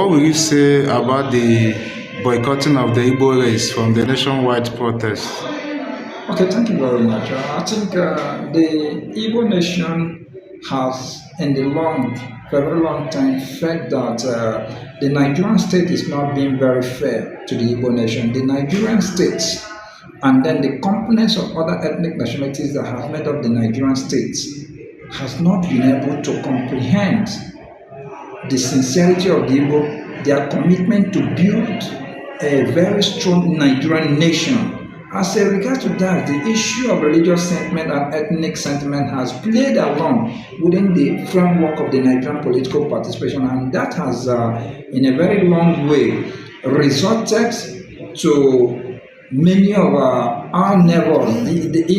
What will you say about the boycotting of the Igbo race from the nationwide protests? Okay, thank you very much. I think the Igbo nation has, in the very long time, felt that the Nigerian state is not being very fair to the Igbo nation. The Nigerian state and then the components of other ethnic nationalities that have made up the Nigerian state has not been able to comprehend the sincerity of the Igbo, their commitment to build a very strong Nigerian nation. As a regard to that, the issue of religious sentiment and ethnic sentiment has played along within the framework of the Nigerian political participation, and that has, in a very long way, resulted to many of our neighbors,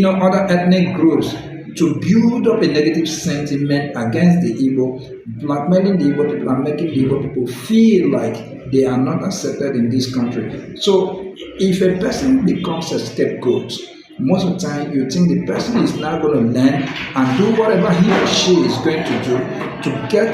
other ethnic groups, to build up a negative sentiment against the Igbo, blackmailing the Igbo people and making the Igbo people feel like they are not accepted in this country. So if a person becomes a scapegoat, most of the time you think the person is now going to learn and do whatever he or she is going to do to get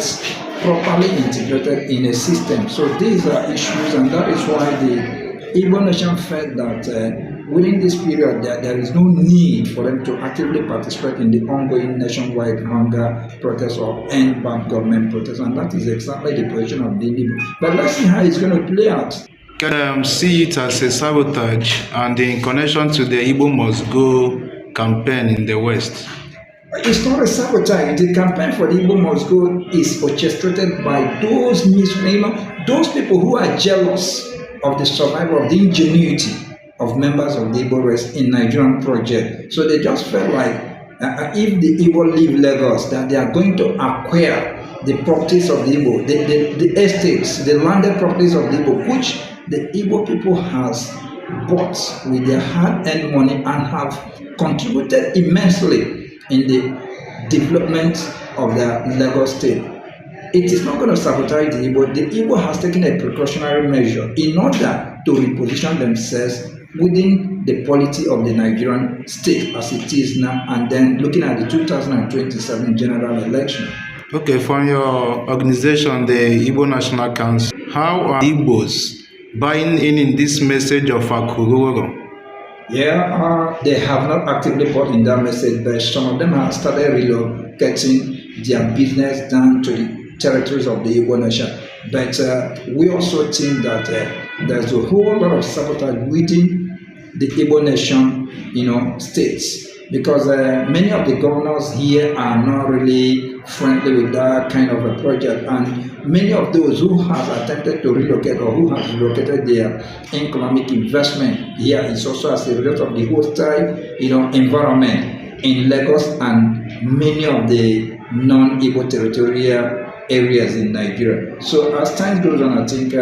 properly integrated in a system. So these are issues, and that is why the Igbo nation felt that within this period there is no need for them to actively participate in the ongoing nationwide hunger protest or EndBadGovernance protest, and that is exactly the position of the Igbo. But let's see how it's going to play out. Can see it as a sabotage and in connection to the Igbo Must Go campaign in the West? It's not a sabotage. The campaign for the Igbo Must Go is orchestrated by those those people who are jealous of the survival of the ingenuity of members of the Igbo race in Nigerian project. So they just felt like if the Igbo leave Lagos, that they are going to acquire the properties of the Igbo, the estates, the landed properties of the Igbo, which the Igbo people has bought with their hard-earned money and have contributed immensely in the development of the Lagos state. It is not going to sabotage the Igbo. The Igbo has taken a precautionary measure in order to reposition themselves within the polity of the Nigerian state as it is now, and then looking at the 2027 general election. Okay, from your organization, the Igbo National Council, how are Igbos buying in this message of Akururu? Yeah, they have not actively bought in that message, but some of them have started relocating their business down to the territories of the Igbo nation. But we also think that there's a whole lot of sabotage within the Igbo nation, states, because many of the governors here are not really friendly with that kind of a project, and many of those who have attempted to relocate or who have relocated their economic investment here is also as a result of the hostile, environment in Lagos and many of the non-Igbo territorial areas in Nigeria. So as time goes on, I think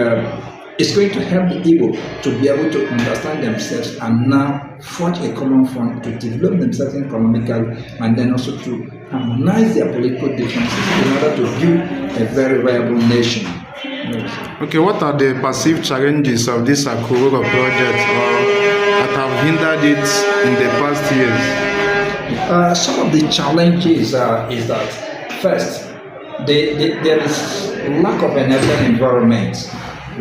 it's going to help the Igbo to be able to understand themselves and now forge a common front to develop themselves economically, and then also to harmonize their political differences in order to build a very viable nation. Yes. Okay, what are the perceived challenges of this Akururu project that have hindered it in the past years? Some of the challenges is that, first, there is lack of enabling environment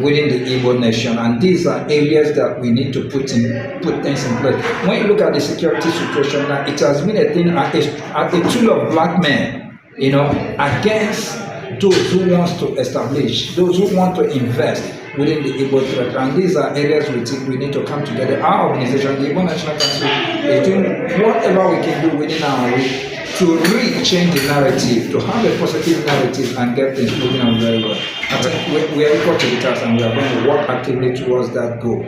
within the Igbo nation, and these are areas that we need to put things in place. When you look at the security situation now, it has been a thing, a tool of black men, against those who want to establish, those who want to invest within the Igbo threat. And these are areas we think we need to come together. Our organization, the Igbo National Council, is doing whatever we can do within our reach to really change the narrative, to have a positive narrative and get things moving on very well. I think we are equal to the task, and we are going to work actively towards that goal.